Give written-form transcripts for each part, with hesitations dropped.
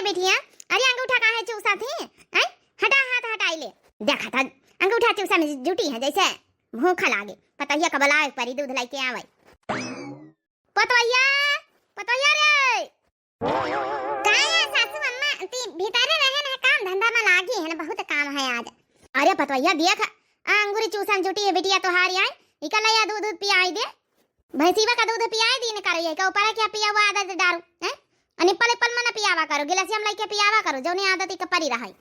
बेटिया, अरे अंगूठा कहाँ है चूसा थे हैं? हटा हाथ हटाई ले। देखा था अंगूठा चूसा में जुटी है जैसे भूखा लागे। पतैया कबला परी दूध लेके आवे। पतैया पतैया रे का है सासू अम्मा ती भीतर रहे ना, काम धंधा में लागी है ना, बहुत काम है आज। अरे पतैया देख अंगूरी चूसा जुटी है बेटिया तोहारी आई इकला या दूध पियाई दे। भैंसीवा का दूध पियाई दी न करे का ऊपर क्या पिया हुआ आदत डारू हैं? निप्पल निप्पल मन पियावा करो, गिलासियम लेके पियावा करो, जौनी आदत के परी रही।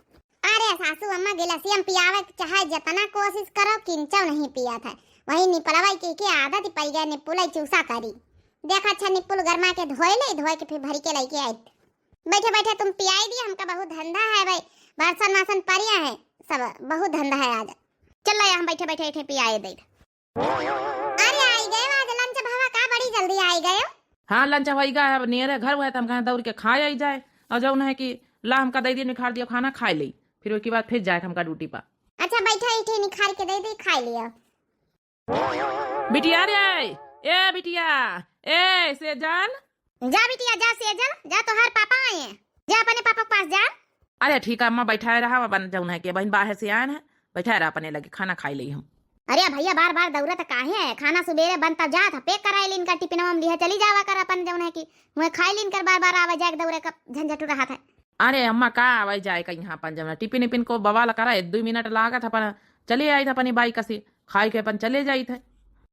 अरे सासू अम्मा गिलासियम पियावे चाहे जितना कोशिश करो किंचो नहीं पिया था, वही निपलवा की आदत पड़ गया निपुल चूसा करी। देखा अच्छा निपुल गरमा के धोए ले, धोए के फिर भर के लेके आई। बैठे बैठे तुम पियाई दी, हमका बहुत धंधा है भाई, बर्तन वासन परिया है सब, बहुत धंधा है आज। चल रहा हम बैठे बैठे पियाए दे। अरे आई गए आज लंच भावा का बड़ी जल्दी आई गए। हाँ लंच हो गया है, नियर घर हुआ है तो हम कहा दौड़ के खा आई जाए, और जो है कि ला हमका दे दिया निखार दिया खाना खा ली, फिर उसके बाद फिर जाए हमका ड्यूटी पर। अच्छा बैठा इठे निखार के दे दी खा लिया। बिटिया रे ए बिटिया ए सेजल, जा बिटिया जा सेजल जा, तो हर पापा आए हैं, जा अपने पापा के पास जा। अरे ठीक है अम्मा बैठा रहा, अपन जो है कि बहन बाहर से आए हैं, बैठा रहा अपने लगे खाना खाई ली हम। अरे भैया बार बार दौड़त काहे है, खाना सुबेरे बनता जात पैक कराई लिन का टिफिनवा में लिया चली जावा कर अपन जौन है कि मैं खाई लिन कर बार बार आवा जाए दौड़े का झंझट रहा था। अरे अम्मा का आवाज जाए का यहाँ अपन जब टिफिन इपिन को बवाल करा 2 मिनट लागा था, अपन चले आई था अपनी बाइक से खाई के अपन चले जाई थे।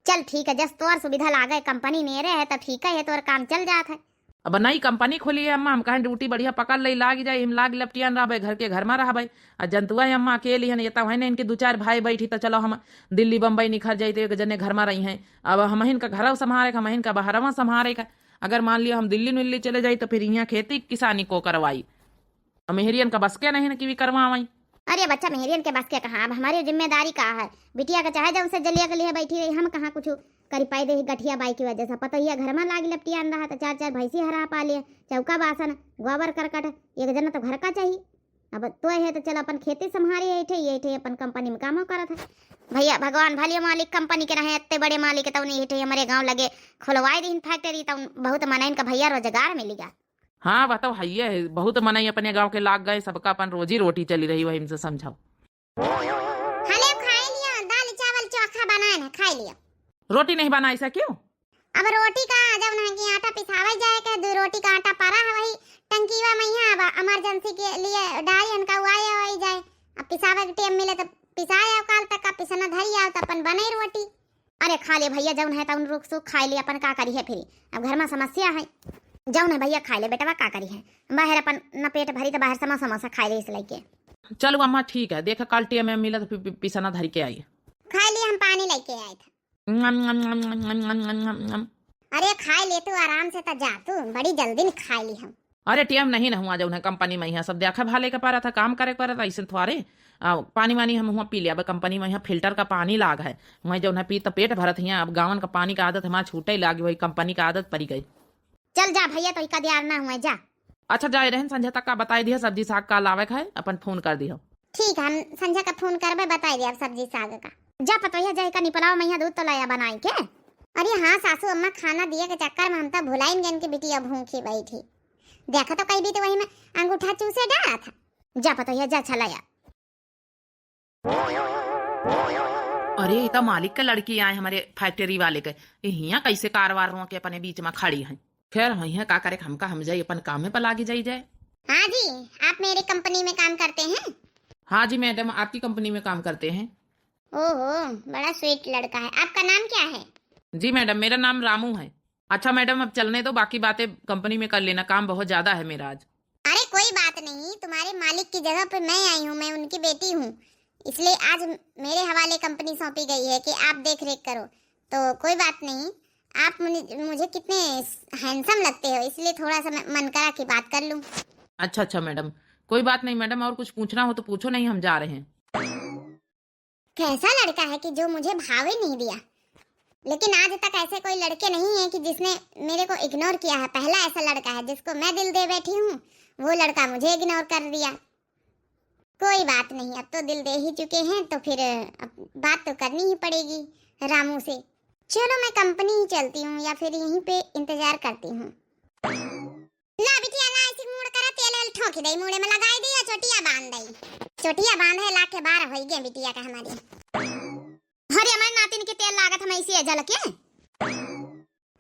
चल ठीक है, जस तोर सुविधा लागे कंपनी नेरे है तो ठीक है, तोर काम चल जात है। अब नई कंपनी खोली है अम्मा, हम कहें ड्यूटी बढ़िया पकड़ ले लाग जाए, हम लाग लपटियान रहा घर के घर में रहा भाई, और जंतुआ अम्मा अकेली है ये है ना, इनके 2-4 भाई बैठी तो चलो हम दिल्ली बम्बई निखर जाते एक जने घर में रही हैं। अब हम इनका घर संभारे का, हम इनका बाहरवा संभारे का, अगर मान लिया हम दिल्ली नुल्ली चले जाए तो फिर यहाँ खेती किसानी को करवाई, मेहरियन का बस के नहीं ना कि करवाई। अरे बच्चा मेहरियन के बस के कहा, अब हमारी जिम्मेदारी का है, बिटिया का चाहे जब से जलिया के लिए बैठी रही, हम कहाँ कुछ करी पाई दे गठिया बाई की वजह से। पता ही घर में लागी लपटिया रहा तो 4-4 भैंसी हरा पा लिए, चौका बासन गोबर करकट एक जना तो घर का चाहिए। अब तो है तो चलो अपन खेती संभारी ये अपन कंपनी में काम करत है। भैया भगवान भले मालिक कंपनी के रहे, इतने बड़े मालिक तो उन्हें हमारे गाँव लगे खुलवाई दी फैक्ट्री, तो बहुत मना इनका भैया रोजगार मिलेगा। हाँ बताओ है बहुत मनाई अपने गांव के लाग गए, सबका अपन रोजी रोटी चली रही, वही हमसे समझाओ। हले खाई लिया, दाल चावल चोखा बनाए ना खाई लिया। रोटी नहीं बना ऐसा क्यों? अब रोटी का जब ना कि आटा पिसावा जाए के, दो रोटी का आटा पारा है वही टंकीवा में यहाँ अब इमरजेंसी के लिए डाली उनका उआया हो जाए, अब पिसावा के टाइम मिले तो पिसाया काल तक का पिसना धरी आओ तो अपन बने रोटी। अरे खा ले भैया जौन है तो उन रुक सुख खाई ले, अपन का करी है फिर अब घर में समस्या है, जौन है भैया खा ले बेटा का करी है, बाहर अपन न पेट भरी तो बाहर समोसा खा ले इस लेके। चलो अम्मा ठीक है, देखा कल टिया में मिला तो फिर पिसना धरी के आई। खा लिए हम पानी लेके आए थे। अरे खा ले तू आराम से तो जा, तू बड़ी जल्दी नहीं खा ली हम। अरे टीएम नहीं ना हुआ, जो है कंपनी में यहाँ सब देखा भाले का पारा था, काम करे पारा था, ऐसे थोड़े पानी वानी हम वहाँ पी लिया। अब कंपनी में यहाँ फिल्टर का पानी लाग है, वहीं जो है पी तो पेट भरत है। अब गाँव का पानी का आदत हमारा छूटे लागी, वही कंपनी का आदत पड़ी गई। चल जा भैया तो इका ना हुआ जा। अच्छा जाए रहन संध्या तक का बताई दिया, सब्जी साग का लावे है अपन फोन कर दियो। ठीक है हम संध्या का फोन करबे बताई दिया सब्जी साग का। जा पतोहिया जाए का निपलाव मैया दूध तो लाया बनाई के। अरे हाँ सासू अम्मा खाना दिए के चक्कर में हम तो भुलाइन गए कि बिटिया भूखी बैठी, देखा तो कहीं भी तो वही में अंगूठा चूसे डाला था। जा पतोहिया जा चलाया। अरे इतना मालिक के लड़की आए हमारे फैक्ट्री वाले के, यहाँ कैसे कारवार के अपने बीच में खड़ी है। खैर यहाँ का करे हमका, हम जाए अपन काम में पलागी जाए। हाँ जी आप मेरी कंपनी में काम करते हैं? हाँ जी मैडम आपकी कंपनी में काम करते हैं। ओहो बड़ा स्वीट लड़का है, आपका नाम क्या है? जी मैडम मेरा नाम रामू है। अच्छा मैडम अब चलने दो, बाकी बातें कंपनी में कर लेना, काम बहुत ज्यादा है मेरा आज। अरे कोई बात नहीं, तुम्हारे मालिक की जगह पे मैं आई हूँ, मैं उनकी बेटी हूँ, इसलिए आज मेरे हवाले कंपनी सौंपी गई है कि आप देख रेख करो। तो कोई बात नहीं, आप मुझे कितने हैंडसम लगते हो, इसलिए थोड़ा सा मन करा कि बात कर लूं। अच्छा मैडम कोई बात नहीं मैडम, और कुछ पूछना हो तो पूछो, नहीं हम जा रहे हैं। कैसा लड़का है कि जो मुझे भाव ही नहीं दिया, लेकिन आज तक ऐसे कोई लड़के नहीं है कि जिसने मेरे को इग्नोर किया है। पहला ऐसा लड़का है जिसको मैं दिल दे बैठी हूँ, वो लड़का मुझे इग्नोर कर दिया। कोई बात नहीं, अब तो दिल दे ही चुके हैं तो फिर अब बात तो करनी ही पड़ेगी रामू से। चलो मैं कंपनी ही चलती हूँ या फिर यहीं पे इंतजार करती हूँ। ला बिटिया ला ऐसी मुड़ करा तेल ठोक की दई मुड़े में लगाई दी या चोटिया बांध दई। चोटिया बांधे ला के बार होई गे बिटिया का हमारी। अरे हमारे नातिन के तेल लागत हम ऐसी जल के।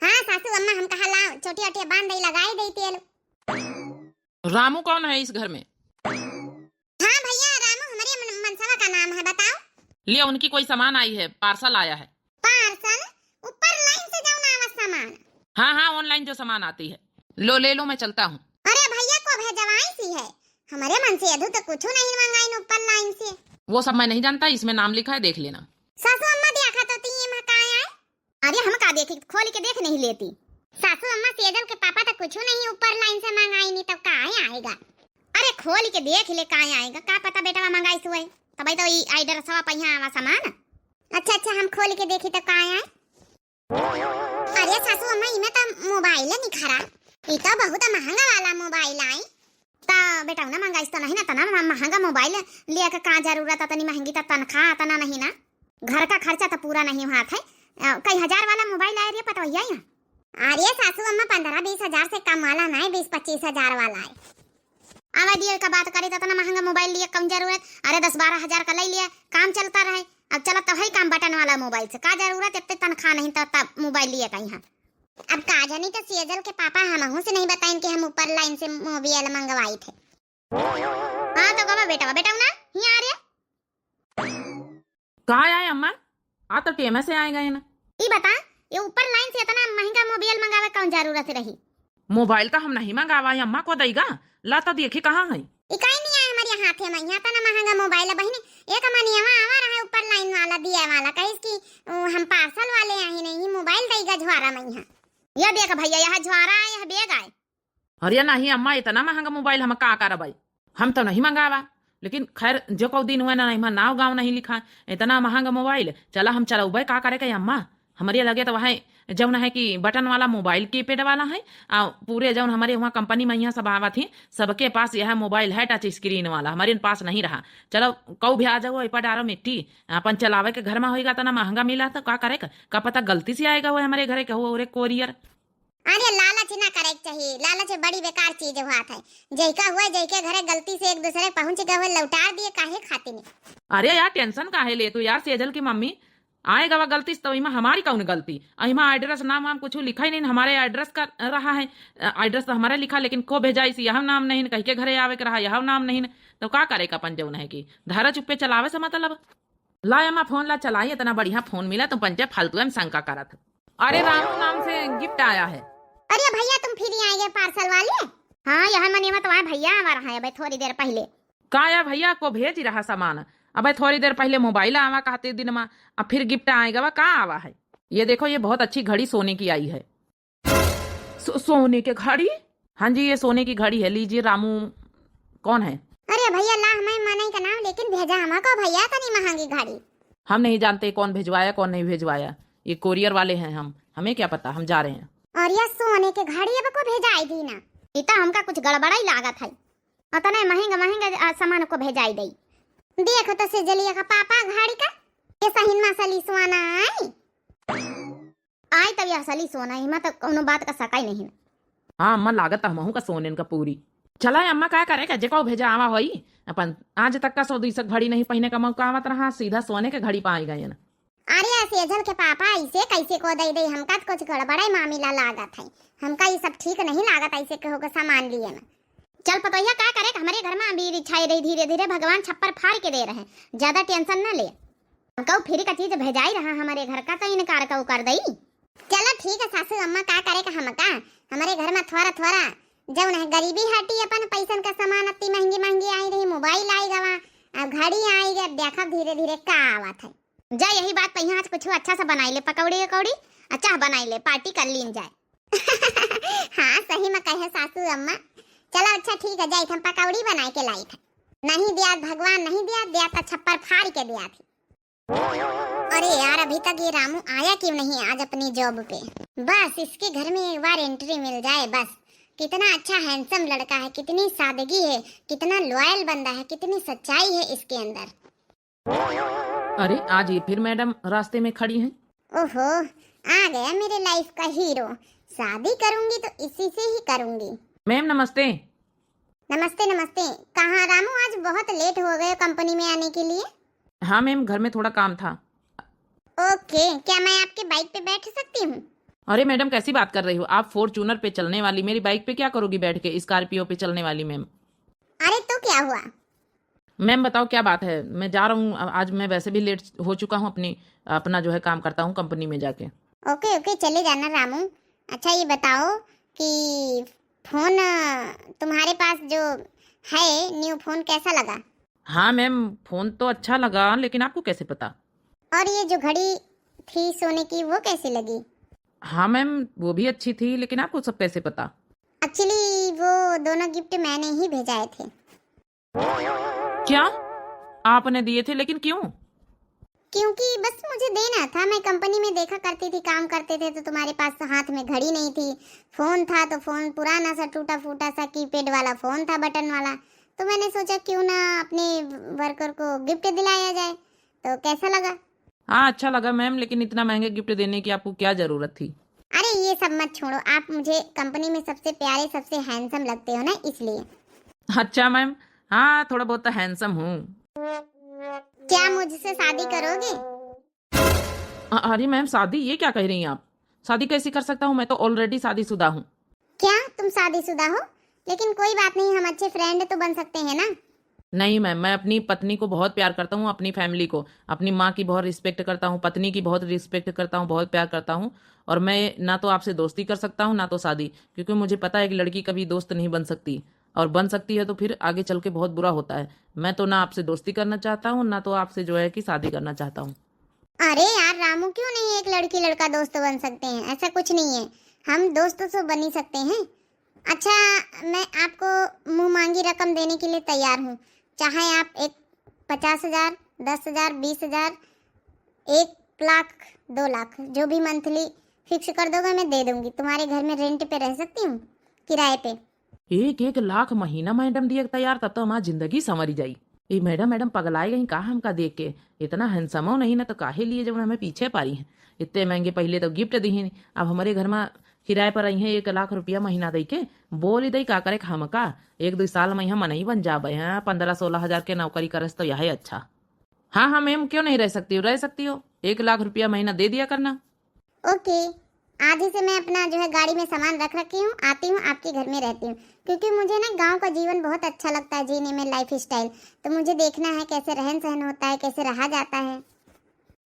हाँ सासू अम्मा हम कहा लाओ चोटिया ओटिया बांध दई लगाई दई तेल। रामू कौन है इस घर में? हाँ भैया रामू हमारे मनसवा का नाम है, बताओ। लिया उनकी कोई सामान आई है, पार्सल आया है। पार्सल? ऊपर लाइन से जाओ ना आवाज सामान। हाँ हाँ ऑनलाइन जो सामान आती है। लो ले लो मैं चलता हूँ। अरे भैया को भेजवाई सी है, हमारे मन से अधू तो कुछ नहीं मंगाई ऊपर लाइन से। वो सब मैं नहीं जानता, इसमें नाम लिखा है देख लेना। सासू अम्मा देखा तो ती में का आया। अरे हम का देखी, खोल के देख नहीं लेती। सासू अम्मा सेजल के पापा तो कुछ नहीं ऊपर लाइन से मंगाई नहीं, तब का आएगा। अरे खोल के देख ले का आएगा, का पता बेटा मंगाई सुई तब तो ई आइडर सवा पहिया आवा सामान। अच्छा अच्छा हम खोल के देखी तो का आया। अरे सासू अम्मा इमे तो मोबाइल निखरा, ई तो बहुत महंगा वाला मोबाइल आई। ता बेटा ना मंगाई तो नहीं ना, तना महंगा मोबाइल लिया का का जरूरत है, तनी महंगी तो तनख्वाह तना नहीं ना, घर का खर्चा तो पूरा नहीं हुआ था। कई हजार वाला मोबाइल आया रे पता भैया। अरे सासू अम्मा 15-20 हजार से कम वाला नहीं, 20-25 हजार वाला है। आवा दिए का बात करे तो ना महंगा मोबाइल लिया कम जरूरत। अरे 10-12 हजार का ले लिया, काम चलता रहे। अब चला तो है काम बटन वाला मोबाइल से का जरूरत, इतने तनख्वाह नहीं तो तब मोबाइल लिया का यहाँ। अब का जानी तो सेजल के पापा हमहू से नहीं बताएं कि हम ऊपर लाइन से मोबाइल मंगवाई थे। हाँ तो कब बेटा बेटा ना यहाँ आ रहे कहाँ आए अम्मा? आ तो टेम से आएगा ना। ये बता ये ऊपर लाइन से इतना महंगा मोबाइल मंगावे कौन जरूरत रही? मोबाइल तो हम नहीं मंगावा, अम्मा को देगा। ला तो देखी कहाँ है। इकाई नहीं आया हमारे हाथ में, यहाँ तो ना महंगा मोबाइल है बहनी। एक मनियावा आवा रहा है ऊपर लाइन वाला दिया वाला, कहे कि हम पार्सल वाले आए नहीं, मोबाइल देगा झवारा में यहाँ। यह देख भैया यहाँ झवारा है, यह बेग आए। अरे नहीं अम्मा इतना महंगा मोबाइल हम का कर भाई, हम तो नहीं मंगावा। लेकिन खैर जो कौ दिन हुआ ना नाव गाँव नहीं लिखा, इतना महंगा मोबाइल चला हम चला भाई का करे अम्मा। हमारे लगे तो वहाँ जौन है कि बटन वाला मोबाइल कीपैड वाला है, पूरे जौन हमारे वहाँ कंपनी में यहाँ सब आवा थी सबके पास यह मोबाइल है टच स्क्रीन वाला, हमारे पास नहीं रहा। चलो कौ भी आ जाओ पर डारो मिट्टी अपन चलावे के घर में होगा तो ना महंगा मिला तो का करे का पता गलती से आएगा वो हमारे घरे का हुआ कोरियर। अरे लालच ना करे चाहिए, लालच बड़ी बेकार चीज हुआ था। जैका हुआ जैके घरे गलती से एक दूसरे पहुंच गए लौटा दिए काहे खाते नहीं। अरे यार टेंशन काहे ले तू यार, सेजल की मम्मी आएगा वह गलती तो इमा हमारी कौन गलती। इमा एड्रेस नाम वाम कुछ लिखा ही नहीं, हमारे एड्रेस का रहा है। एड्रेस तो हमारे लिखा लेकिन को भेजा इसी यह नाम नहीं, कहीं के घरे आवे के रहा यह नाम नहीं, तो का करेगा अपन जौन है कि धारा चुप्पे चलावे से मतलब। ला अम्मा फोन ला चलाई, इतना बढ़िया फोन मिला तुम पंचे फालतू में शंका करा था। अरे रामू नाम से गिफ्ट आया है। अरे भैया तुम फिर आएंगे पार्सल वाले? हाँ यहाँ मनिया तो वहाँ भैया आ रहा है थोड़ी देर पहले। का या भैया को भेज ही रहा सामान, अब थोड़ी देर पहले मोबाइल आवा कहते दिन में, अब फिर गिफ्ट आएगा वह कहाँ आवा है। ये देखो ये बहुत अच्छी घड़ी सोने की आई है। सोने की घड़ी? हाँ जी ये सोने की घड़ी है, लीजिए। रामू कौन है? अरे भैया ला मैं मनाई का नाम लेकिन भेजा हमको भैया था नहीं महंगी घड़ी। हम नहीं जानते कौन भिजवाया कौन नहीं भिजवाया, ये कोरियर वाले हैं, हमें क्या पता, हम जा रहे हैं। और यह सोने के घड़ी अब को भेजाई दी ना, इतना हमका कुछ गड़बड़ा ही लागत है। उतना महंगा सामान को भेजाई दी। देखो तो से जलिया का पापा घड़ी का ये सही असली सोना आई तब असली सोना ही मत कोनो बात का सकाई नहीं। हाँ अम्मा लागत हमहू का सोने का पूरी। चला अम्मा क्या करेगा जेको भेजा आवा होई, अपन आज तक का 100-200 घड़ी नहीं पहने का मौका आवत रहा, सीधा सोने के घड़ी पाई गए ना। अरे सेजल के पापा ऐसे कैसे को दे दे, हमका कुछ गड़बड़ा मामला लागत है, हमका ये सब ठीक नहीं लागत ऐसे के होगा सामान लिए ना। चल पतोहिया क्या करे, हमारे घर में अभी छाई रही, धीरे धीरे भगवान छप्पर फाड़ के दे रहे हैं, ज्यादा टेंशन न ले। कहो फ्री का चीज भेजा ही रहा हमारे घर का, तो इनकार का कर दई। चलो ठीक है सासू अम्मा क्या करे का हमका, हमारे घर में थोड़ा थोड़ा जब न गरीबी हटी, अपन पैसन का सामान इतनी महंगी आई रही, मोबाइल आई गवा घड़ी आई गया, देखा धीरे धीरे का आवत है। जा यही बात पहिया आज कुछ अच्छा सा बनाई ले, पकौड़ी कौड़ी अच्छा बनाई ले, पार्टी कर लीन जाए। हाँ सही में कहे सासू अम्मा। चलो अच्छा ठीक है, जाए हम पकौड़ी बनाए के लाई थे, नहीं दिया भगवान नहीं दिया तो छप्पर फाड़ के दिया थी। अरे यार अभी तक ये रामू आया क्यों नहीं आज अपनी जॉब पे, बस इसके घर में एक बार एंट्री मिल जाए बस। कितना अच्छा हैंडसम लड़का है, कितनी सादगी है, कितना लॉयल बंदा है, कितनी सच्चाई है इसके अंदर। अरे आज ये फिर मैडम रास्ते में खड़ी हैं। ओहो आ गया मेरे लाइफ का हीरो, शादी करूंगी तो इसी से ही करूंगी। मैम नमस्ते। नमस्ते नमस्ते। कहाँ रामू, आज बहुत लेट हो गए कंपनी में आने के लिए? हाँ मैम, घर में थोड़ा काम था। ओके, क्या मैं आपके बाइक पे बैठ सकती हूँ? अरे मैडम, कैसी बात कर रही हो आप? फॉर्च्यूनर पे चलने वाली मेरी बाइक पे क्या करोगी बैठ के? स्कॉर्पियो पे चलने वाली मैम। अरे तो क्या हुआ? मैम बताओ क्या बात है? मैं जा रहा हूँ आज, मैं वैसे भी लेट हो चुका हूँ। अपना जो है काम करता हूँ कंपनी में जाके। ओके ओके, चले जाना रामू। अच्छा ये बताओ कि फोन तुम्हारे पास जो है न्यू फोन कैसा लगा? हाँ मैम, फोन तो अच्छा लगा, लेकिन आपको कैसे पता? और ये जो घड़ी थी सोने की वो कैसी लगी? हाँ मैम, वो भी अच्छी थी, लेकिन आपको सब कैसे पता? एक्चुअली वो दोनों गिफ्ट मैंने ही भेजाए थे। क्या आपने दिए थे? लेकिन क्यों? क्योंकि बस मुझे देना था। मैं कंपनी में देखा करती थी, काम करते थे तो तुम्हारे पास हाथ में घड़ी नहीं थी, फोन था तो फोन पुराना सा टूटा फूटा सा कीपैड वाला फोन था, बटन वाला। तो मैंने सोचा क्यों ना अपने वर्कर को गिफ्ट दिलाया जाए। तो कैसा लगा? हाँ अच्छा लगा मैम, लेकिन इतना महंगे गिफ्ट देने की आपको क्या जरूरत थी? अरे ये सब मत छोड़ो, आप मुझे कंपनी में सबसे प्यारे सबसे हैंडसम लगते हो ना, इसलिए। अच्छा मैम, हाँ थोड़ा बहुत तो हैंडसम हूँ। क्या मुझसे शादी करोगे? अरे मैम, शादी? ये क्या कह रही हैं आप? शादी कैसे कर सकता हूँ? मैं तो ऑलरेडी शादीशुदा हूँ। क्या तुम शादीशुदा हो? लेकिन कोई बात नहीं, हम अच्छे फ्रेंड तो बन सकते हैं ना। नहीं मैम, मैं अपनी पत्नी को बहुत प्यार करता हूँ, अपनी फैमिली को, अपनी माँ की बहुत रिस्पेक्ट करता हूँ, पत्नी की बहुत रिस्पेक्ट करता हूँ, बहुत प्यार करता हूँ। और मैं ना तो आपसे दोस्ती कर सकता हूँ ना तो शादी, क्योंकि मुझे पता है कि लड़की कभी दोस्त नहीं बन सकती, और बन सकती है तो फिर आगे चल के बहुत बुरा होता है। मैं तो ना आपसे दोस्ती करना चाहता हूँ ना तो आपसे जो है कि शादी करना चाहता हूँ। अरे यार रामू, क्यों नहीं एक लड़की लड़का दोस्त बन सकते हैं? ऐसा कुछ नहीं है, हम दोस्त तो बन ही सकते हैं। अच्छा, मैं आपको मुंह मांगी रकम देने के लिए तैयार हूँ। चाहे आप एक 50,000, 10,000, 20,000, 1 लाख, 2 लाख, जो भी मंथली फिक्स कर दोगे मैं दे दूंगी। तुम्हारे घर में रेंट पे रह सकती हूँ, किराए पे। 1-1 लाख महीना मैडम दिए तैयार? तब तो हमारी जिंदगी संवरी जाई। ये मैडम पगलाई गई कहा हमका देख के? इतना हैंडसमो नहीं ना तो काहे लिए जब हमें पीछे पारी हैं? इतने महंगे पहले तो गिफ्ट दी हैं, अब हमारे घर में किराए पर आई हैं 1 लाख रुपया महीना दे के। बोली दई का करे हमका? 1-2 साल में हम नहीं बन जाबे हैं, 15-16 हजार के नौकरी करस तो यही अच्छा। हाँ हाँ मैम, क्यों नहीं रह सकती हो? रह सकती हो, 1 लाख रुपया महीना दे दिया करना। ओके, आज ही से मैं अपना जो है गाड़ी में सामान रख रखी हूँ, आती हूँ आपके घर में रहती हूँ। क्योंकि मुझे ना गांव का जीवन बहुत अच्छा लगता है जीने में, लाइफ स्टाइल। तो मुझे देखना है कैसे रहन सहन होता है, कैसे रहा जाता है।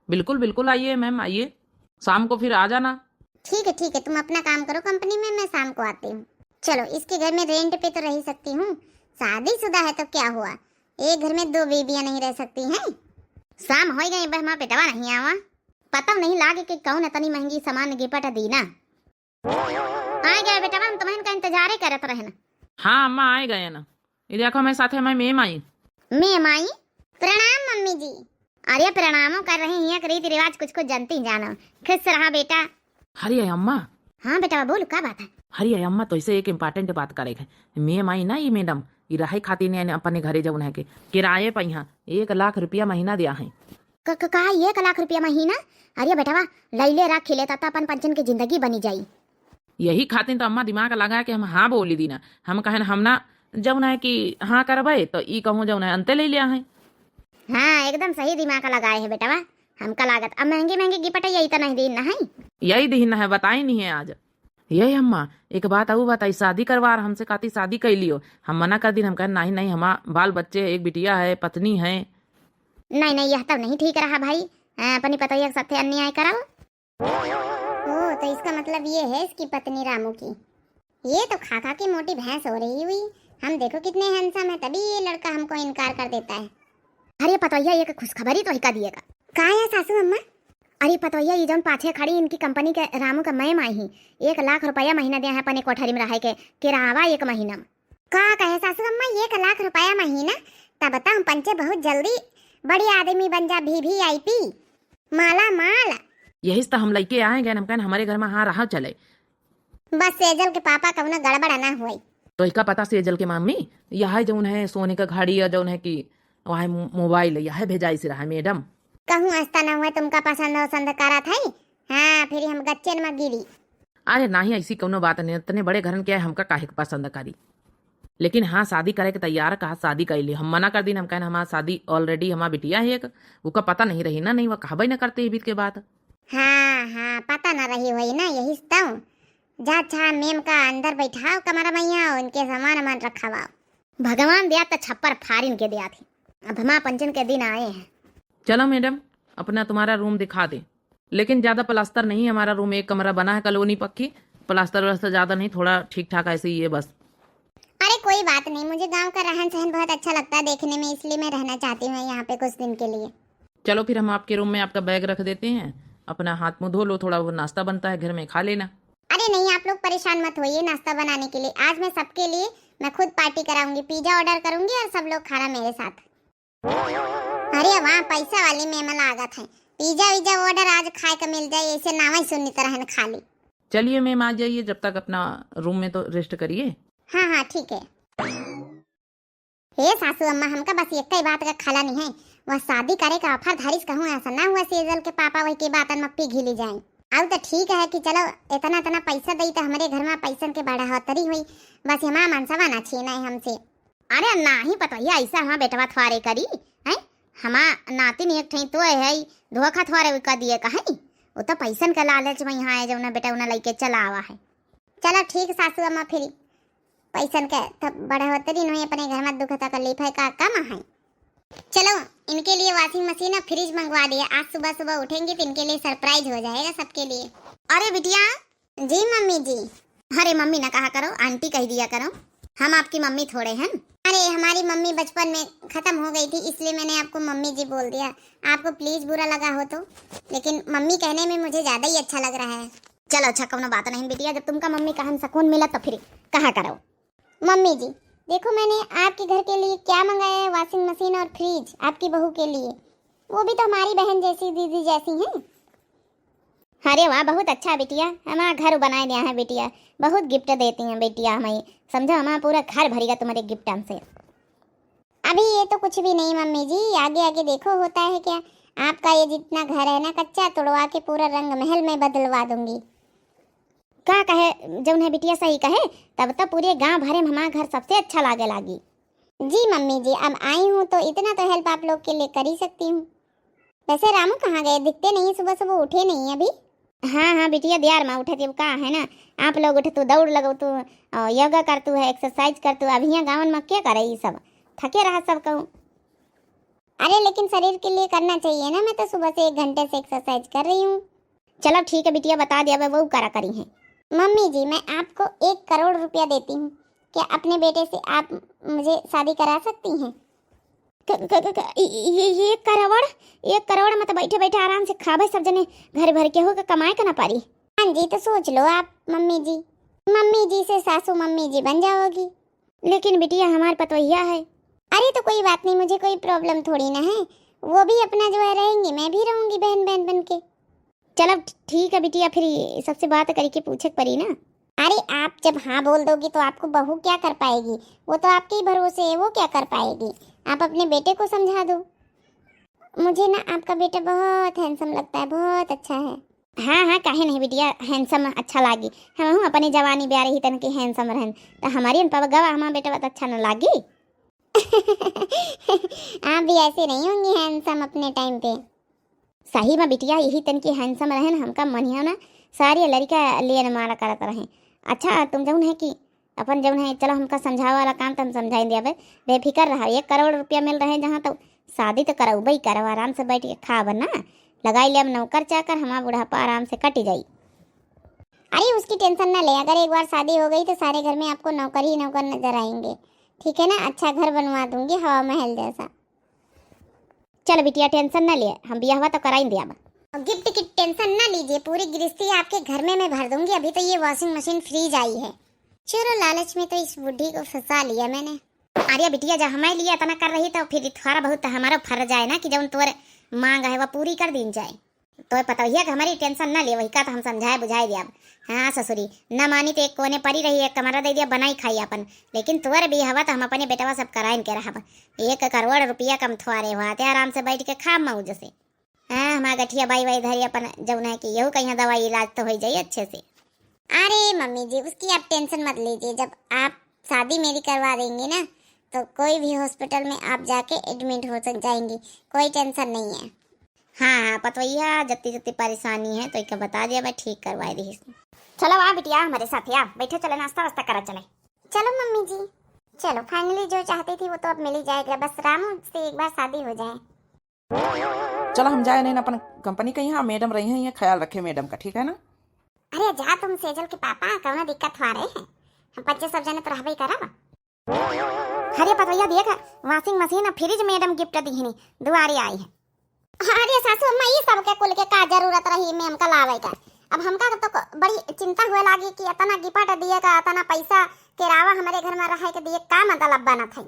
बिल्कुल बिल्कुल, आइए मैम आइए, शाम को फिर आ जाना। ठीक है, तुम अपना काम करो कंपनी में, मैं शाम को आती हूँ। चलो, इसके घर में रेंट पे तो रह सकती हूँ, शादीशुदा है तो क्या हुआ, एक घर में 2 बेबियां नहीं रह सकती हैं। शाम हो गई, बहमा बेटवा नहीं आवा, पता नहीं लागे कि कौन इतनी महंगी सामान गिफ्ट दी ना। आ गए बेटवा, हम तुम्हें का इंतजार करत रहना। हाँ अम्मा आए गए ना, ये देखो मैं साथे मैं मेम आई। मैं माई, प्रणाम मम्मी जी। अरे प्रणामों कर रही हैं, रीति रिवाज कुछ कुछ जानती जानो। खुश रहा बेटा। हरी अम्मा। हाँ बेटा बोल, क्या बात है? हरी आय अम्मा, तो इसे एक इम्पोर्टेंट बात करे है। मेम आई ना ये मैडम, ये रहे खाती ने अपने घरे जौन है के किराए पर यहाँ 1 लाख रुपया महीना दिया है। कहा 1 लाख रुपया महीना? अरे बेटवा लैले रख खिले तता अपन पंचन की जिंदगी बनी जाई। यही खातिर तो अम्मा दिमाग लगा के हम हाँ बोली दी ना। हम कहे हम ना जौन है कि हाँ करबे तो ई कहूँ जौन है अंते ले लिया है। हाँ एकदम सही दिमाग लगाए है बेटवा, हमका लागत अब महंगे महंगे गिफ्ट यही तो नहीं दिन है। यही दिन है, बताई नहीं है आज। यही अम्मा एक बात आऊ बताई, शादी करवा हमसे कहती शादी कर लियो, हम मना कर दी। हम कहे नहीं नहीं, हमारा बाल बच्चे, एक बिटिया है, पत्नी है। नहीं नहीं, यह तब नहीं ठीक रहा भाई, अपनी पतोहिया के साथ अन्याय कराओ। ओ तो इसका मतलब ये है इसकी पत्नी रामू की, ये तो खा खा की मोटी भैंस हो रही हुई। हम देखो कितने हैंडसम है, तभी ये लड़का हमको इनकार कर देता है। अरे पतोहिया ये खुशखबरी तो हिका दिएगा। कहा है सासू अम्मा? अरे पतोहिया ये जौन पाछे खड़ी इनकी कंपनी के रामू का मैं माई ही 1 लाख रुपया महीना दिया है अपने कोठरी में रह के किरावा 1 महीना। का कहे सासू अम्मा 1 लाख रुपया महीना? तब बता हम पंचे बहुत जल्दी बड़ी आदमी बन जा, भी आईपी माला माल। यही तो हम लड़के आएंगे, हम कहें हमारे घर में हाँ रहा चले। बस सेजल के पापा कवनो गड़बड़ ना हुई। तो इसका पता सेजल के मम्मी यह जौन है सोने का घड़ी या जौन है कि वह मोबाइल यह भेजाई से रहा मैडम। कहूँ आस्था ना हुआ, तुमका पसंद करा था। हाँ फिर हम गच्चन में गिरी। अरे नहीं, ऐसी कोनो बात नहीं, इतने बड़े घर के हमका काहे पसंद करी। लेकिन हाँ शादी करे के तैयार कहा शादी कर ली हम मना कर दिन हम कहना हमारा शादी ऑलरेडी हमारा बिटिया है एक उसका पता नहीं रही ना नहीं वो कहबे न करते बीत के बात। हाँ हाँ पता न रही हुई ना, यही तो जा छा मेम का अंदर बैठाओ कमरा मैया, उनके सामान वामान रखवाओ। भगवान दिया तो छप्पर फारिन के दिया थी, अब हमारा पंचन के दिन आए हैं। चलो मैडम अपना तुम्हारा रूम दिखा दे, लेकिन ज्यादा प्लास्टर नहीं, हमारा रूम एक कमरा बना है कॉलोनी पक्की, प्लास्टर व्लास्टर ज्यादा नहीं, थोड़ा ठीक ठाक ऐसे ही है बस। अरे कोई बात नहीं, मुझे गांव का रहन सहन बहुत अच्छा लगता है देखने में, इसलिए मैं रहना चाहती हूँ यहाँ पे कुछ दिन के लिए। चलो फिर हम आपके रूम में आपका बैग रख देते हैं, अपना हाथ मुंह धो लो, थोड़ा वो नाश्ता बनता है घर में खा लेना। अरे नहीं आप लोग परेशान मत होइए नाश्ता बनाने के लिए, आज मैं सबके लिए मैं खुद पार्टी कराऊंगी, पिज्जा ऑर्डर करूंगी और सब लोग खाना मेरे साथ। अरे वहाँ पैसा वाली मेमन लागत है, पिज्जा विज्जा ऑर्डर आज खाए का मिल जाए, ऐसे नाम ही सुननी तरह खाली। चलिए मैम आ जाइए, जब तक अपना रूम में तो रेस्ट करिए। हाँ हाँ ठीक है। हे सासू अम्मा हमका बस एक ही बात का खाला नहीं है, वह शादी करे का ऑफर धारिस कहूँ ऐसा ना हुआ सेजल के पापा वही के बातन में पी घिली जाए। अब तो ठीक है कि चलो इतना इतना पैसा दी तो हमारे घर में पैसन के बड़ा हतरी हुई, बस हमारा मनसवा ना छीना है हमसे। अरे ना ही पता ही ऐसा हमारा बेटवा थवारे करी है, हमारा नातिन एक ठही तो है धोखा थवारे का दिए का है, वो तो पैसन का लालच में यहाँ है, जो बेटा उन्हें लेके चला आवा है। चलो ठीक सासू अम्मा, फिर पैसन के तब बड़ा होतरी नहीं अपने घर में दुखता का लीफा का कम है। चलो इनके लिए वॉशिंग मशीन और फ्रिज मंगवा दिया, आज सुबह सुबह उठेंगे तो इनके लिए सरप्राइज हो जाएगा सबके लिए। अरे बिटिया। जी मम्मी जी। अरे मम्मी ना कहा करो, आंटी कह दिया करो, हम आपकी मम्मी थोड़े हैं। अरे हमारी मम्मी बचपन में खत्म हो गई थी, इसलिए मैंने आपको मम्मी जी बोल दिया, आपको प्लीज बुरा लगा हो तो, लेकिन मम्मी कहने में मुझे ज्यादा ही अच्छा लग रहा है। चलो अच्छा कौन बात नहीं बिटिया, जब तुमका मम्मी कहन सुकून मिला तो फिर कहा करो। मम्मी जी देखो मैंने आपके घर के लिए क्या मंगाया है, वॉशिंग मशीन और फ्रिज आपकी बहू के लिए, वो भी तो हमारी बहन जैसी दीदी जैसी हैं। अरे वाह बहुत अच्छा बिटिया, हमारा घर बनाए दिया है बिटिया, बहुत गिफ्ट देती हैं बिटिया हमें, समझो हमारा पूरा घर भरेगा तुम्हारे गिफ्ट हमसे। अभी ये तो कुछ भी नहीं मम्मी जी, आगे आगे देखो होता है क्या, आपका ये जितना घर है ना कच्चा तोड़वा के पूरा रंग महल में बदलवा दूंगी। क्या कहे जब उन्हें बिटिया सही कहे, तब तो पूरे गांव भरे में हमारा घर सबसे अच्छा लागे लागी। जी मम्मी जी अब आई हूँ तो इतना तो हेल्प आप लोग के लिए कर ही सकती हूँ। वैसे रामू कहाँ गए, दिखते नहीं, सुबह सुबह उठे नहीं अभी। हाँ हाँ बिटिया दियार माँ उठे थे, कहा है ना आप लोग उठे, तू दौड़ लगो, तू योगा कर, तू है एक्सरसाइज कर, तू अभी यहाँ गाँव में क्या करे, ये सब थके रहा सब कहूँ। अरे लेकिन शरीर के लिए करना चाहिए ना, मैं तो सुबह से 1 घंटे से एक्सरसाइज कर रही हूँ। चलो ठीक है बिटिया बता दिया, वो करा करी है। मम्मी जी मैं आपको 1 करोड़ रुपया देती हूँ, क्या अपने बेटे से आप मुझे शादी करा सकती हैं? ये 1 करोड़ मतलब बैठे बैठे आराम से खाबे सब जने घर भर के होगा, कमाए का ना पारी। हाँ जी तो सोच लो आप मम्मी जी से सासू मम्मी जी बन जाओगी। लेकिन बिटिया हमारे पतोहिया है। अरे तो कोई बात नहीं, मुझे कोई प्रॉब्लम थोड़ी ना है, वो भी अपना जो है रहेंगी, मैं भी रहूंगी बहन बहन बन के। चलो ठीक है बिटिया, फिर सबसे बात करके पूछे पड़ी ना। अरे आप जब हाँ बोल दोगी तो आपको बहू क्या कर पाएगी, वो तो आपके ही भरोसे है, वो क्या कर पाएगी, आप अपने बेटे को समझा दो। मुझे ना आपका बेटा बहुत हैंडसम लगता है, बहुत अच्छा है। हाँ हाँ काहे नहीं बिटिया, हैंडसम अच्छा लागी, हम अपनी जवानी ब्याह रही तन की हैंडसम रहन, तो हमारी गवा हमारा बेटा बहुत अच्छा न लागी। आप भी ऐसे नहीं होंगी हैंडसम अपने टाइम पे। सही में बिटिया यही तन की हैंडसम रहन, हमका मनिया ना सारी लड़का लिए मारा करत रहे। अच्छा तुम जौन है कि अपन जौन है, चलो हमका समझावा वाला काम तो हम समझाई दिया, बेफिक्र रहा, 1 करोड़ रुपया मिल रहे जहाँ, तो शादी तो करो भाई, करो आराम से बैठ के खा बना, लगाई ले नौकर चाकर, हमारा बुढ़ापा आराम से कट जाई। अरे उसकी टेंशन ना ले, अगर एक बार शादी हो गई तो सारे घर में आपको नौकर ही नौकर नजर आएंगे, ठीक है ना, अच्छा घर बनवा दूंगी हवा महल जैसा। चलो बिटिया टेंशन ना लिए, हम ब्याह हुआ तो करा ही दिया। गिफ्ट की टेंशन ना लीजिए, पूरी गृहस्थी आपके घर में मैं भर दूंगी, अभी तो ये वॉशिंग मशीन फ्रीज आई है। चलो लालच में तो इस बुढ़ी को फंसा लिया मैंने। अरे बिटिया जब हमारे लिए इतना कर रही तो फिर थोड़ा बहुत हमारा फर्ज है ना कि जब तुअर मांग है वह पूरी कर दी जाए, तो पता ही है कि हमारी टेंशन ना ले, वही का तो हम समझाए बुझाए दिया। हाँ ससुरी न मानी तो एक कोने पड़ी रही, 1 कमरा दे दिया बनाई खाई अपन, लेकिन तुअर भी हवा तो हम अपने बेटवा सब कराइन के रहा। 1 करोड़ रुपया कम थुआरे हुआ थे, आराम से बैठ के खा मौज से। हाँ हमारा गठिया बाई वाई धरी अपन जौन है कि यहू कहीं दवाई इलाज तो हो जाए अच्छे से। अरे मम्मी जी उसकी आप टेंशन मत लीजिए, जब आप शादी मेरी करवा देंगी ना तो कोई भी हॉस्पिटल में आप जाके एडमिट हो जाएंगी, कोई टेंशन नहीं है। हाँ हाँ पतवैया, जितनी जितनी परेशानी है तो एक बता दिया, मैं ठीक करवा दी। चलो आ बिटिया हमारे साथ, आ बैठे, चले नाश्ता वास्ता करा चले। चलो मम्मी जी, चलो फाइनली जो चाहती थी वो तो अब मिल ही जाएगा, बस रामू से एक बार शादी हो जाए। चलो हम जाए नहीं अपन कंपनी के यहाँ, मैडम रही हैं, ये ख्याल रखे मैडम का, ठीक है ना। अरे जा तुम सेजल के पापा, कौन दिक्कत हो रहे हैं, हम बच्चे सब जने तो रहबे करब। अरे पतवैया देख, washing machine fridge madam gift दी है, दुआरी आई है। अरे सासू अम्मा ये सब के कुल के का जरूरत रही मैम का लावे का, अब हमका तो बड़ी चिंता हुए लागी कि इतना गिफ्ट दिए का, इतना पैसा केरावा हमारे घर में रहे के दिए, का मतलब बना था।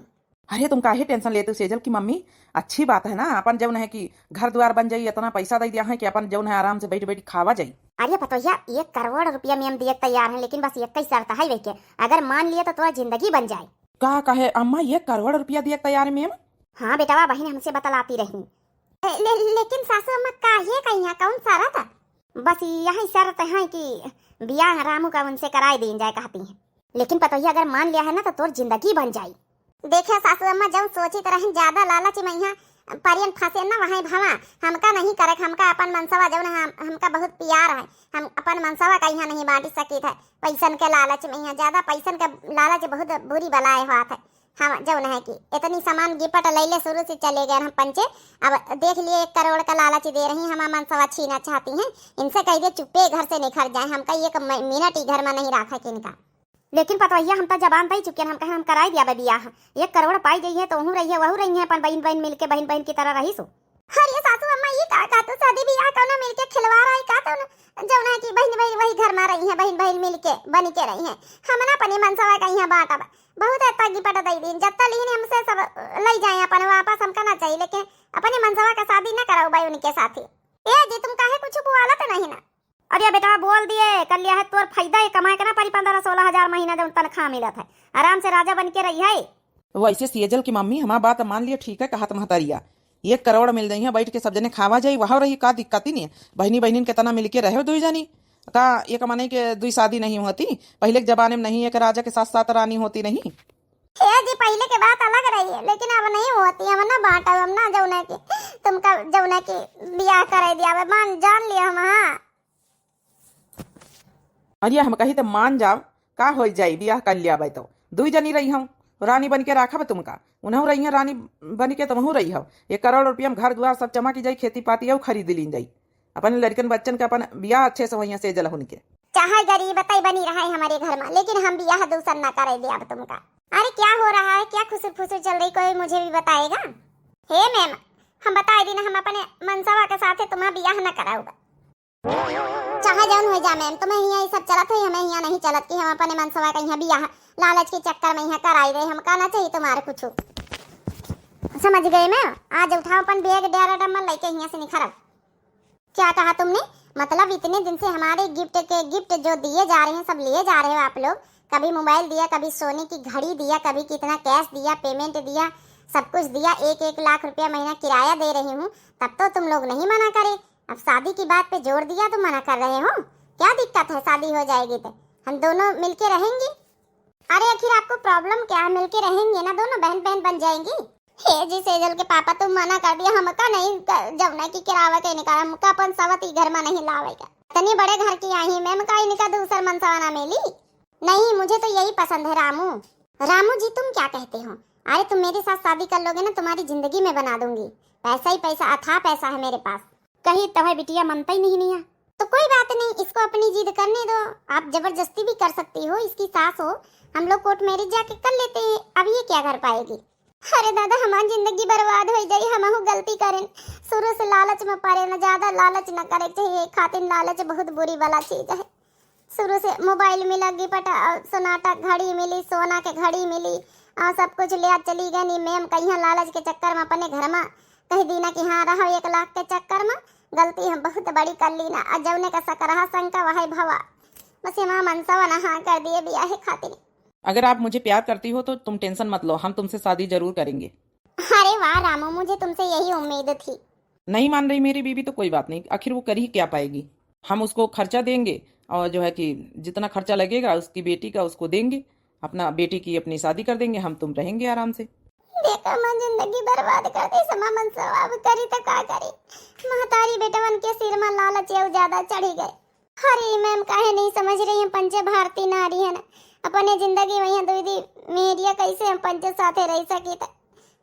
अरे तुम काहे टेंशन लेते हो सेजल की मम्मी, अच्छी बात है ना, अपन जौन है कि घर द्वार बन जाई, इतना पैसा दे दिया है कि अपन जौन है आराम से बैठ बैठ खावा जाई। अरे पतोहिया 1 करोड़ रुपया में हम दिए तैयार हैं, लेकिन बस एक ही शर्त है वे के, अगर मान लिए तो तुम्हारी जिंदगी बन जाए। का कहे अम्मा 1 करोड़ रुपया दिया तैयार मैम? हाँ बेटा बहन हमसे बतलाती रही। लेकिन सासू अम्मा काहे कहीं कौन शर्त? बस यही शर्त है कि बियाह रामू का उनसे कराए दी जाए कहती है, लेकिन पतोहिया अगर मान लिया है ना तो तोर जिंदगी बन जाए। देखे सासू अम्मा जब सोची तरह ज्यादा लालच में यहाँ परियन फंसे ना वहाँ भवा, हमका नहीं करे, हमका अपन मनसवा जब हमका बहुत प्यार है, हम अपन मनसवा का यहाँ नहीं बांट सकी थे पैसन के लालच में, यहाँ ज्यादा पैसन का लालच बहुत बुरी बलाए हुआ था। हम जौन है कि इतनी सामान गिफ्ट ले शुरू से चले गए हम पंचे, अब देख लिए 1 करोड़ का लालच दे रही, हम मनसवा छीना चाहती हैं, इनसे कह दे चुप्पे घर से निखर जाए, हमका 1 मिनट ही घर में नहीं रखा कि इनका। लेकिन पतवैया हम तो जबान दे चुके हैं, हम कहे हम कराई दिया बियाह, 1 करोड़ पाई गई है तो वहू रही है वहू रही है, अपन बहन बहन मिलके बहन बहन की तरह रही सो। अरे सासू अम्मा ये का तो शादी बियाह कौन मिलके खिलवा रहा है का, तो जौन है कि बहन बहन वही घर में रही है, बहन बहन मिलके बन के रही है, हम ना अपने मनसवा का यहाँ बांटा बहुत है गिफ्ट दे दी, जब तक लीन हमसे सब ले जाए अपन वापस, हमका ना चाहिए, लेकिन अपने मनसवा का शादी ना कराओ भाई उनके साथ। ए जी तुम काहे कुछ बुआला तो नहीं ना? अरे बेटा बोल दिए कर लिया है, तोर फायदा है, कमाए करना पड़ी 15-16 हजार महीना जब तनख्वाह मिला था, आराम से राजा बन के रही है। वैसे सेजल की मम्मी हमारा बात मान लिया, ठीक है, कहा तुम्हारिया 1 करोड़ मिल जाइए, बैठ के सब जने खावा जाई, वहां रही का दिक्कत ही नहीं है, बहनी बहनी के तना मिलके रहे 2 जनी का, ये कमाने के 2 शादी नहीं होती, पहले के जमाने में नहीं, एक राजा के साथ साथ रानी होती नहीं। जी पहले के बात अलग रही है, लेकिन अब नहीं होती, हम ना बांटा, हम ना जौना की तुमका जौना की बियाह करे दिया मान जान लिया हम। हाँ अरे हम कही तो मान जाओ, का हो जाई बियाह कर लिया भाई, तो 2 जनी रही हूँ, रानी बन के रखा तुमका, उन्हों रही है रानी बन के, तुम रही हो, 1 करोड़ रुपया में घर द्वार सब जमा की जाई, खेती पाती है खरीद ली जाई, अपन लड़कन बच्चन के अपन बियाह अच्छे से वही से जल के, चाहे गरीब तय बनी रहा है हमारे घर में, लेकिन हम बियाह दूसर ना करे दिया अब तुमका। अरे क्या हो रहा है, क्या खुसुर फुसुर चल रही, कोई मुझे भी बताएगा? हे मैम हम बताए दी ना, हम अपने मनसवा के साथ तुम्हारा बियाह न कराऊंगा, चाहे जौन हो जा मैम, तुम्हें यहाँ सब चलत है, हमें यहाँ नहीं चलत कि हम अपने मनसवा का यहाँ बियाह लालच के चक्कर में यहाँ कराई रहे, हम कहना चाहिए तुम्हारे कुछ समझ गए मैम। आज उठाओ अपन बैग डेरा डम्बल लेके यहाँ से निखर। क्या कहा तुमने? मतलब इतने दिन से हमारे गिफ्ट जो दिए जा रहे हैं सब लिए जा रहे हो आप लोग, कभी मोबाइल दिया, कभी सोने की घड़ी दिया, कभी कितना कैश दिया, पेमेंट दिया, सब कुछ दिया, 1-1 लाख रुपया महीना किराया दे रही हूँ, तब तो तुम लोग नहीं मना करे, अब शादी की बात पे जोर दिया तो मना कर रहे हो, क्या दिक्कत है? शादी हो जाएगी तो हम दोनों मिलके रहेंगे। अरे आखिर आपको प्रॉब्लम क्या है? मिलके रहेंगे ना, दोनों बहन बहन बन जाएंगी। हे जी सेजल के पापा तुम मना कर दिया, हमका नहीं जमुना की किरावा के निकाल, हमका अपन सवती घर में नहीं लावेगा, इतने बड़े घर की आई मैम का इनका दूसर मनसवा ना मिली। नहीं मुझे तो यही पसंद है रामू। रामू जी तुम क्या कहते हो? अरे तुम मेरे साथ शादी कर लोगे ना, तुम्हारी जिंदगी में बना दूंगी, पैसा ही पैसा, अथाह पैसा है मेरे पास। कहीं तुम्हें बिटिया मनता ही नहीं है तो कोई बात नहीं, इसको अपनी जिद करने दो, आप जबरदस्ती भी कर सकती हो, इसकी सास हो, हम लोग कोर्ट मैरिज जाके कर लेते हैं, अब ये क्या कर पाएगी? अरे दादा हमारी जिंदगी बर्बाद हो जाए, हम गलती करें, शुरू से लालच में पड़े न, ज्यादा लालच न करे चाहिए, खातिर लालच बहुत बुरी वाला चीज है। शुरू से मोबाइल मिला, गिफ्ट सोनाटा घड़ी मिली, सोना के घड़ी मिली, और सब कुछ ले चली गई नी मैम, कहीं लालच के चक्कर में अपने घर में कह दी ना कि हाँ रहो 1 लाख के चक्कर में, गलती हम बहुत बड़ी कर ली ना, अजवने का सकरहा शंका वही भवा, बस माँ मनसवा नहा कर दिए बियाह खातिर। अगर आप मुझे प्यार करती हो तो तुम टेंशन मत लो, हम तुमसे शादी जरूर करेंगे। अरे वाह रामू, मुझे तुमसे यही उम्मीद थी। नहीं मान रही मेरी बीवी तो कोई बात नहीं, आखिर वो कर ही क्या पाएगी, हम उसको खर्चा देंगे, और जो है कि जितना खर्चा लगेगा उसकी बेटी का उसको देंगे, अपना बेटी की अपनी शादी कर देंगे, हम तुम रहेंगे आराम से। देखो मैं जिंदगी बर्बाद कर दी, समा मन सवाब करी तो का करी। महतारी बेटवन के सिर में लालच और ज्यादा चढ़ी गए। अरे मैम काहे नहीं समझ रही है, पंचे भारती नारी है ना, अपने जिंदगी में दीदी मेरिया कैसे हम पंचे साथे रह सकी था।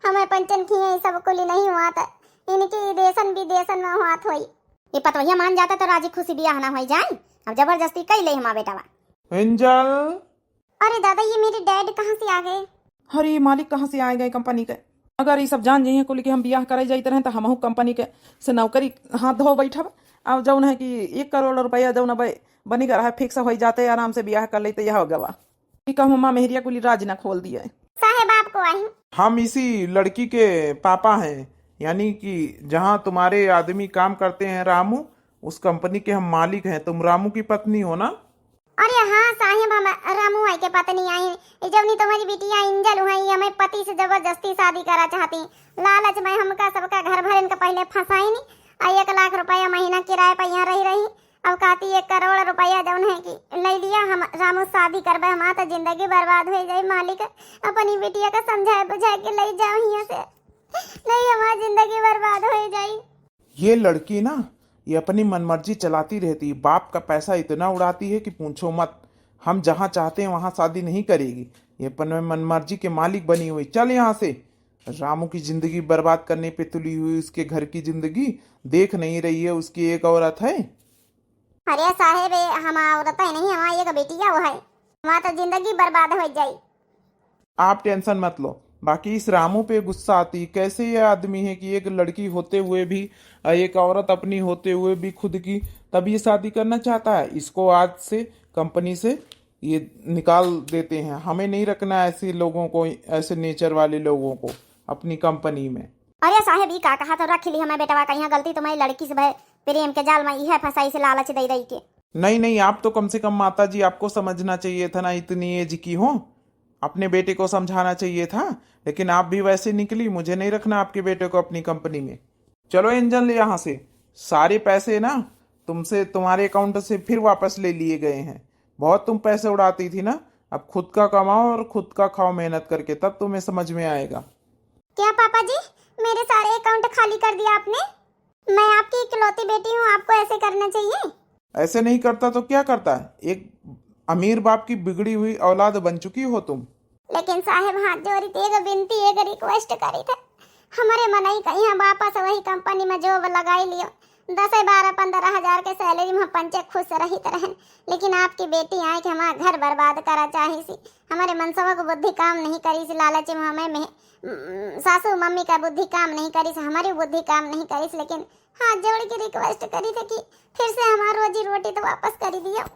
हमें पंचन किए सब कुल नहीं हुआ था, इनकी देशन विदेशन में हुआ थोई। ये पतवहिया मान जाता तो राजी खुशी ब्याह ना हो जाए, अब जबरदस्ती कई ले हमारा बेटावा। एंजल, अरे दादा ये मेरे डैड कहाँ से आ गए? अरे मालिक कहाँ से आए गए कंपनी के। अगर ये सब जान जाइए को लेके हम ब्याह करे जाते रहे तो हमहू कंपनी के से नौकरी हाथ धो बैठब। अब जौन है कि 1 करोड़ रुपया जौन बनी कर फिक्स हो जाते, आराम से ब्याह कर लेते। यह गवा कि कहूँ माँ मेहरिया कुली राज ना खोल दिया। साहेब आपको आई हम इसी लड़की के पापा हैं, यानी कि जहाँ तुम्हारे आदमी काम करते हैं रामू, उस कंपनी के हम मालिक हैं। तुम रामू की पत्नी हो ना? अरे हाँ साहेब हम रामू आई के पत्नी आई है। जब नहीं तुम्हारी बिटिया इंजल हुई, हमें पति से जबरदस्ती शादी करा चाहती। लालच में हमका सबका घर भर इनका पहले फंसाई नहीं, 1 लाख रुपया महीना किराए पर यहाँ रही। अब कहती 1 करोड़ रुपया जौन है कि ले लिया, हम रामू शादी करबे, हमारा तो जिंदगी बर्बाद हो जाए। मालिक अपनी बिटिया का समझाए बुझाए के ले जाओ यहाँ से, नहीं हमारी जिंदगी बर्बाद हो जाए। ये लड़की ना, ये अपनी मनमर्जी चलाती रहती है, बाप का पैसा इतना उड़ाती है कि पूछो मत। हम जहाँ चाहते हैं वहाँ शादी नहीं करेगी, ये अपने मनमर्जी के मालिक बनी हुई। चल यहाँ से। रामू की जिंदगी बर्बाद करने पे तुली हुई उसके घर की जिंदगी देख नहीं रही है, उसकी एक औरत है। अरे साहेब हम औरत है नहीं, हमारी एक बेटिया वो है, हमारा तो जिंदगी बर्बाद हो जाए। आप टेंशन मत लो। बाकी इस रामू पे गुस्सा आती, कैसे ये आदमी है कि एक लड़की होते हुए भी, एक औरत अपनी होते हुए भी खुद की, तब ये शादी करना चाहता है। इसको आज से कंपनी से ये निकाल देते हैं। हमें नहीं रखना ऐसे लोगों को, ऐसे नेचर वाले लोगों को अपनी कंपनी में। अरे साहेब ये का कहा तो रख ली हमें बेटवा, कहीं गलती तुम्हारी लड़की से भाई प्रेम के जाल में यह फंसाई से लालच दे रही के। नहीं नहीं, आप तो कम से कम माता जी आपको समझना चाहिए था ना, इतनी एज की हो, अपने बेटे को समझाना चाहिए था। लेकिन आप भी वैसे निकली। मुझे नहीं रखना आपके बेटे को अपनी कंपनी में। चलो एंजल यहाँ से। सारे पैसे ना तुमसे, तुम्हारे अकाउंट से फिर वापस ले लिए गए हैं। बहुत तुम पैसे उड़ाती थी ना, अब खुद का कमाओ और खुद का खाओ मेहनत करके, तब तुम्हें समझ में आएगा। क्या पापा जी मेरे सारे अकाउंट खाली कर दिया आपने? मैं आपकी इकलौती बेटी हूँ, आपको ऐसे करना चाहिए। ऐसे नहीं करता तो क्या करता है? एक अमीर बाप की बिगड़ी हुई औलाद बन चुकी हो तुम। लेकिन साहेब हाथ जोड़ी थी, एक विनती एक रिक्वेस्ट करी थे, हमारे मनाई कहीं हम वापस वही कंपनी में जॉब लगाई लियो। 10 12 15 हजार के सैलरी में पंचे खुश रही तरह। लेकिन आपकी बेटी आए कि हमारा घर बर्बाद करा चाहे सी, हमारे मनसवा को बुद्धि काम नहीं करी सी, लालच में हमें सासू मम्मी का बुद्धि काम नहीं करी सी, हमारी बुद्धि काम नहीं करी सी। लेकिन हाथ जोड़ के रिक्वेस्ट करी थे कि फिर से हमारा रोजी रोटी तो वापस कर दिया।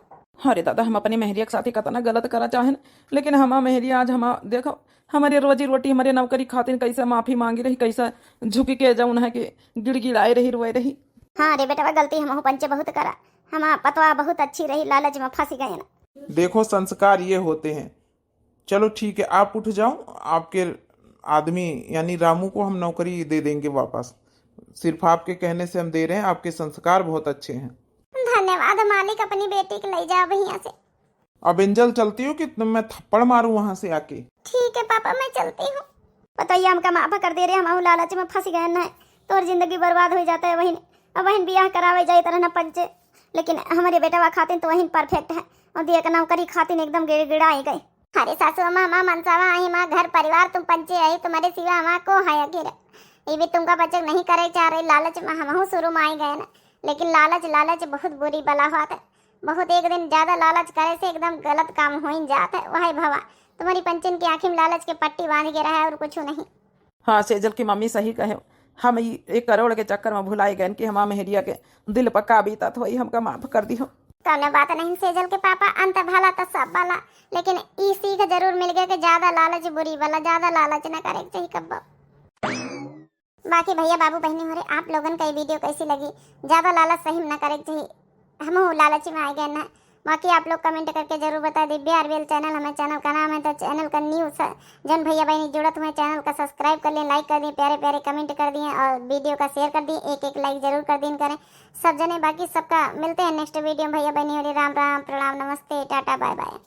अरे दादा हम अपने मेहरिया के साथ कतना गलत करा चाहे, लेकिन हमारा मेहरिया आज हम देखो हमारे रोजी रोटी हमारे नौकरी खातिर कैसा माफी मांगी रही, कैसा झुक के जौन है कि गिड़गिड़ाए रही, रोए रही। हाँ रे बेटा गलती हम पंचे बहुत करा, हमारा पतवा बहुत अच्छी रही, लालच में फंस गए ना। देखो संस्कार ये होते हैं। चलो ठीक है, आप उठ जाओ। आपके आदमी यानी रामू को हम नौकरी दे देंगे वापस। सिर्फ आपके कहने से हम दे रहे हैं, आपके संस्कार बहुत अच्छे हैं। धन्यवाद मालिक, अपनी बेटी को ले जाओ यहाँ से। अब एंजल चलती हो कि मैं थप्पड़ मारूं वहां से आके? ठीक है पापा मैं चलती हूँ। बताइए हमका माफ कर दे रहे, हम लालच में फंस गए ना, तो और जिंदगी बर्बाद हो जाता है। वही अब वही ब्याह करावे जाए तरह न पंचे, लेकिन हमारे बेटा खातिर तो वही परफेक्ट है, और दिया का नौकरी खातिर एकदम गिड़गिड़ाई गए। अरे सासू माँ मनसावा आई माँ घर परिवार तुम पंचे आई, तुम्हारे सिवा माँ को है अकेला। ये भी तुमका बचक नहीं करे चाह रहे, लालच में हम शुरू में आई गए ना। लेकिन लालच बहुत बुरी बला होता है, बहुत एक दिन ज्यादा लालच करे से एकदम गलत काम हो ही जाता है। वही भवा तुम्हारी पंचन की आंखें में लालच के पट्टी बांध के रहा है और कुछ नहीं। हाँ सेजल की मम्मी सही कहे, हम 1 करोड़ के चक्कर में भुलाए गए कि हमारा मेहरिया के दिल पक्का बीता तो वही हमका माफ कर दी हो। कौन बात नहीं सेजल के पापा, अंत भला तो सब भला। लेकिन ई सीख जरूर मिल गया कि ज्यादा लालच बुरी वाला, ज्यादा लालच न करे चाहिए कब्बो। बाकी भैया बाबू बहनी हो रहे, आप लोगन का ये वीडियो कैसी लगी? ज्यादा लालच सही न करे चाहिए, हम लालची में आ गए ना। बाकी आप लोग कमेंट करके जरूर बता दीजिए। आरबीएल चैनल हमें चैनल का नाम है, तो चैनल का न्यू जन भैया बहनी जुड़त हुए चैनल का सब्सक्राइब कर लें, लाइक कर दें, प्यारे प्यारे कमेंट कर दिए और वीडियो का शेयर कर दिए, एक लाइक जरूर कर दिन करें सब जने। बाकी सबका मिलते हैं नेक्स्ट वीडियो में। भैया बहनी हो रही, राम राम, प्रणाम, नमस्ते, टाटा, बाय बाय।